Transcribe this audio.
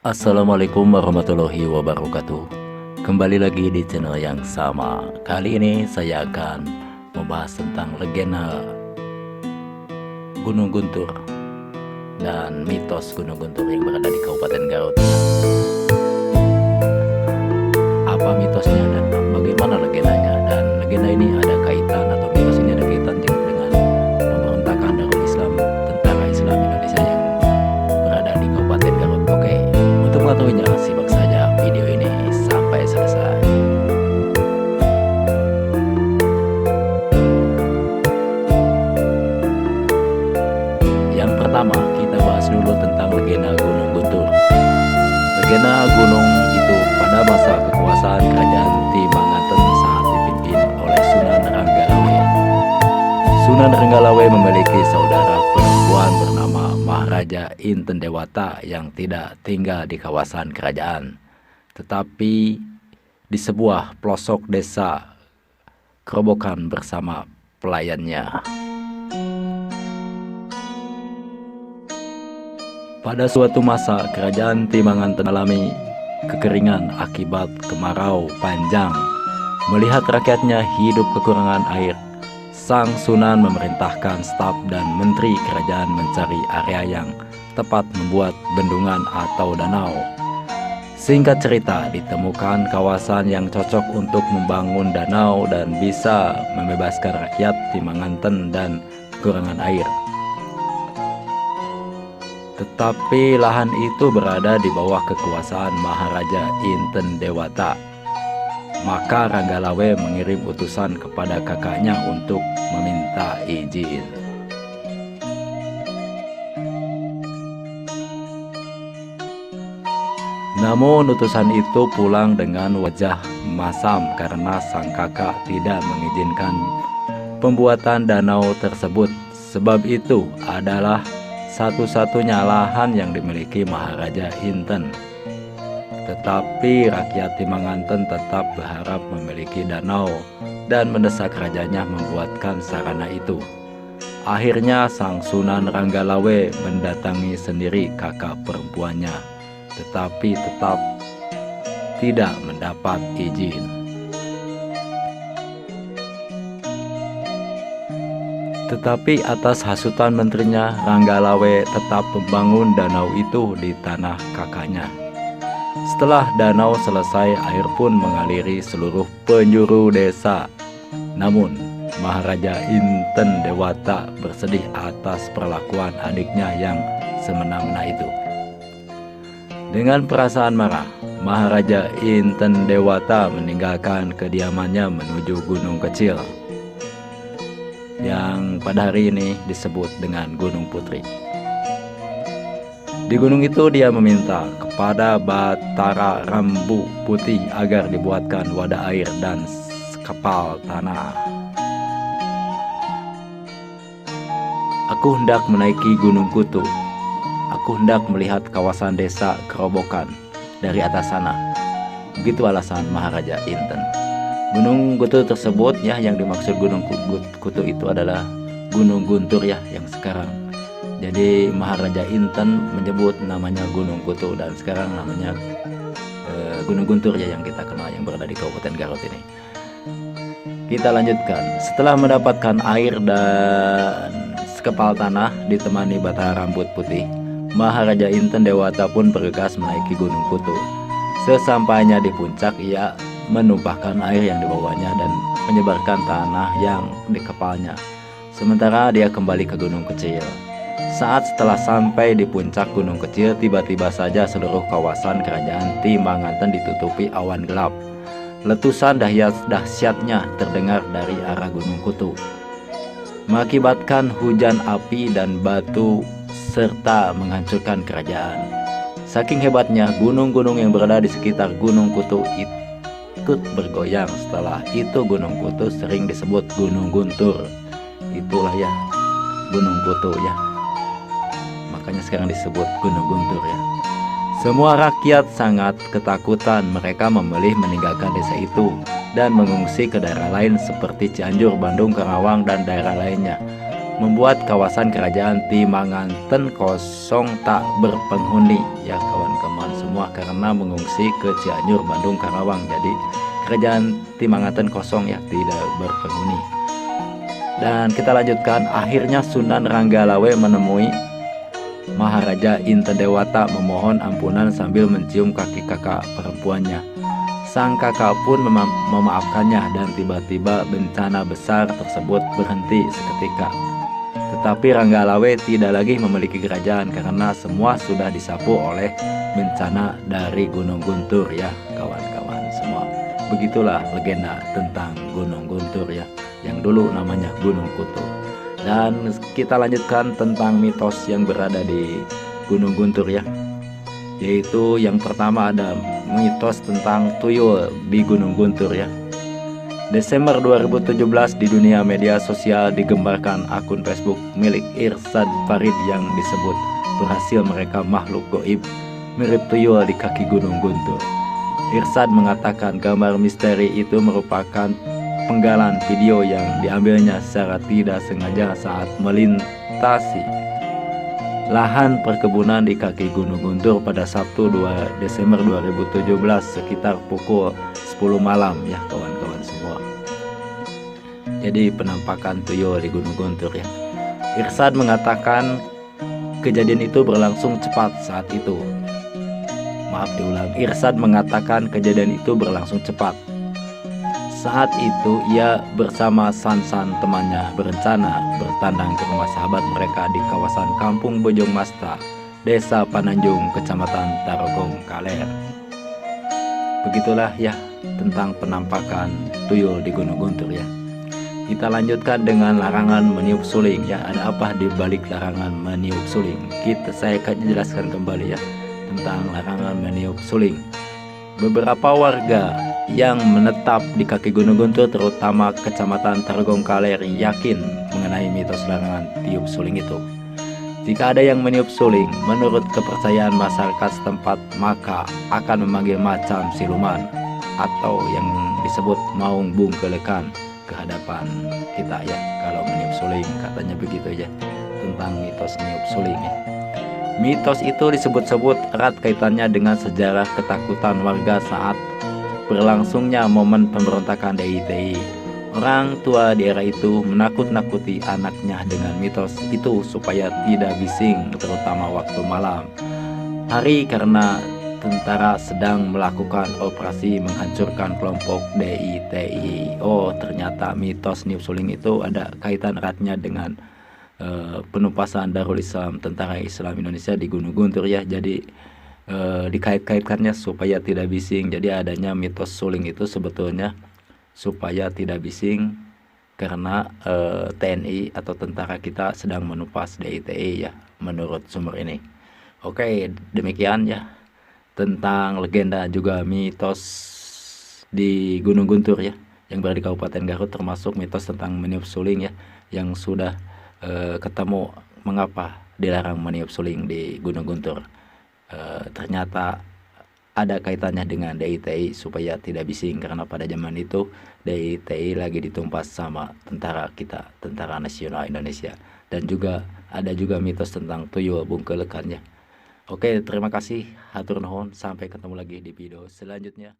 Assalamualaikum warahmatullahi wabarakatuh. Kembali lagi di channel yang sama. Kali ini saya akan membahas tentang legenda Gunung Guntur dan mitos Gunung Guntur yang berada di Kabupaten Garut. Apa mitosnya dan bagaimana legendanya? Dan legenda ini ada kaitan atau mitos ini ada kaitan dengan pemberontakan Darul Islam, tentara Islam Indonesia yang berada di Kabupaten Garut. Oke, untuk mengetahuinya simak saja video ini sampai selesai. Yang pertama, kita bahas dulu tentang legenda Gunung Guntur. Legenda gunung itu pada masa kekuasaan Kerajaan Timanganten saat dipimpin oleh Sunan Ranggalawe. Sunan Ranggalawe memiliki saudara perempuan bernama Maharaja Inten Dewata yang tidak tinggal di kawasan kerajaan, tetapi di sebuah pelosok desa Kerobokan bersama pelayannya. Pada suatu masa, Kerajaan Timanganten mengalami kekeringan akibat kemarau panjang. Melihat rakyatnya hidup kekurangan air, Sang Sunan memerintahkan staf dan menteri kerajaan mencari area yang tepat membuat bendungan atau danau. Singkat cerita, ditemukan kawasan yang cocok untuk membangun danau dan bisa membebaskan rakyat Timanganten dan kekurangan air. Tetapi lahan itu berada di bawah kekuasaan Maharaja Inten Dewata. Maka Ranggalawe mengirim utusan kepada kakaknya untuk meminta izin. Namun utusan itu pulang dengan wajah masam karena sang kakak tidak mengizinkan pembuatan danau tersebut. Sebab itu adalah satu-satunya lahan yang dimiliki Maharaja Inten. Tetapi rakyat Timanganten tetap berharap memiliki danau dan mendesak rajanya membuatkan sarana itu. Akhirnya Sang Sunan Ranggalawe mendatangi sendiri kakak perempuannya, tetapi tetap tidak mendapat izin. Tetapi atas hasutan menterinya, Ranggalawe tetap membangun danau itu di tanah kakaknya. Setelah danau selesai, air pun mengaliri seluruh penjuru desa. Namun, Maharaja Inten Dewata bersedih atas perlakuan adiknya yang semena-mena itu. Dengan perasaan marah, Maharaja Inten Dewata meninggalkan kediamannya menuju gunung kecil yang pada hari ini disebut dengan Gunung Putri. Di gunung itu dia meminta kepada Batara Rambu Putih agar dibuatkan wadah air dan kapal tanah. Aku hendak menaiki Gunung Kutu. Aku hendak melihat kawasan desa Kerobokan dari atas sana. Begitu alasan Maharaja Inten. Gunung Kutu tersebut ya, yang dimaksud Gunung Kutu itu adalah Gunung Guntur ya yang sekarang. Jadi Maharaja Inten menyebut namanya Gunung Kutu dan sekarang namanya Gunung Guntur ya yang kita kenal yang berada di Kabupaten Garut ini. Kita lanjutkan. Setelah mendapatkan air dan sekepal tanah ditemani batara rambut putih, Maharaja Inten Dewata pun bergegas menaiki Gunung Kutu. Sesampainya di puncak, ia menumpahkan air yang dibawanya dan menyebarkan tanah yang di kepalanya. Sementara dia kembali ke gunung kecil. Saat setelah sampai di puncak gunung kecil, tiba-tiba saja seluruh kawasan kerajaan Timanganten ditutupi awan gelap. Letusan dahsyatnya terdengar dari arah Gunung Kutu, mengakibatkan hujan api dan batu serta menghancurkan kerajaan. Saking hebatnya, gunung-gunung yang berada di sekitar Gunung Kutu ikut bergoyang. Setelah itu Gunung Kutu sering disebut Gunung Guntur. Itulah ya Gunung Kutu ya, makanya sekarang disebut Gunung Guntur ya. Semua rakyat sangat ketakutan. Mereka memilih meninggalkan desa itu dan mengungsi ke daerah lain seperti Cianjur, Bandung, Karawang, dan daerah lainnya. membuat kawasan kerajaan Timanganten kosong tak berpenghuni. Ya kawan-kawan semua, semua karena mengungsi ke Cianjur, Bandung, Karawang. Jadi kerajaan Timangaten kosong ya, tidak berpenghuni. Dan kita lanjutkan, akhirnya Sunan Ranggalawe menemui Maharaja Intadewata memohon ampunan sambil mencium kaki kakak perempuannya. Sang kakak pun memaafkannya dan tiba-tiba bencana besar tersebut berhenti seketika. Tetapi Ranggalawe tidak lagi memiliki kerajaan karena semua sudah disapu oleh bencana dari Gunung Guntur ya kawan-kawan semua. Begitulah legenda tentang Gunung Guntur ya, yang dulu namanya Gunung Kutu. Dan kita lanjutkan tentang mitos yang berada di Gunung Guntur ya. Yaitu yang pertama ada mitos tentang tuyul di Gunung Guntur ya. Desember 2017 di dunia media sosial digembarkan akun Facebook milik Irsad Farid yang disebut berhasil merekam makhluk goib mirip tuyul di kaki Gunung Guntur. Irsad mengatakan gambar misteri itu merupakan penggalan video yang diambilnya secara tidak sengaja saat melintasi lahan perkebunan di kaki Gunung Guntur pada Sabtu 2 Desember 2017 sekitar pukul 10 malam ya kawan-kawan semua. Jadi penampakan tuyul di Gunung Guntur ya. Irsad mengatakan kejadian itu berlangsung cepat saat itu. Maaf diulang, Irsad mengatakan kejadian itu berlangsung cepat. Saat itu ia bersama Sansan temannya berencana bertandang ke rumah sahabat mereka di kawasan Kampung Bojong Masta, Desa Pananjung, Kecamatan Tarogong, Kaler. Begitulah ya tentang penampakan tuyul di Gunung Guntur ya. Kita lanjutkan dengan larangan meniup suling ya. Ada apa di balik larangan meniup suling? Saya akan jelaskan kembali ya tentang larangan meniup suling. Beberapa warga yang menetap di kaki Gunung Guntur terutama Kecamatan Tarogong Kaler yakin mengenai mitos larangan tiup suling itu. Jika ada yang meniup suling, menurut kepercayaan masyarakat setempat maka akan memanggil macam siluman atau yang disebut maung bungkelekan ke hadapan kita ya kalau meniup suling, katanya begitu ya tentang mitos niup suling ya. Mitos itu disebut-sebut erat kaitannya dengan sejarah ketakutan warga saat berlangsungnya momen pemberontakan DITI. Orang tua di era itu menakut-nakuti anaknya dengan mitos itu supaya tidak bising terutama waktu malam hari karena tentara sedang melakukan operasi menghancurkan kelompok DITI. Oh, ternyata mitos niup suling itu ada kaitan eratnya dengan penumpasan Darul Islam Tentara Islam Indonesia di Gunung Guntur ya. Jadi dikait-kaitkannya supaya tidak bising. Jadi adanya mitos suling itu sebetulnya supaya tidak bising karena TNI atau tentara kita sedang menumpas DITI ya menurut sumber ini. Oke, demikian ya tentang legenda juga mitos di Gunung Guntur ya yang berada di Kabupaten Garut, termasuk mitos tentang meniup suling ya yang sudah ketemu mengapa dilarang meniup suling di Gunung Guntur. Ternyata ada kaitannya dengan DITI supaya tidak bising karena pada zaman itu DITI lagi ditumpas sama tentara kita, Tentara Nasional Indonesia. Dan juga ada juga mitos tentang tuyul bungkelekannya. Oke, terima kasih, hatur nuhun, sampai ketemu lagi di video selanjutnya.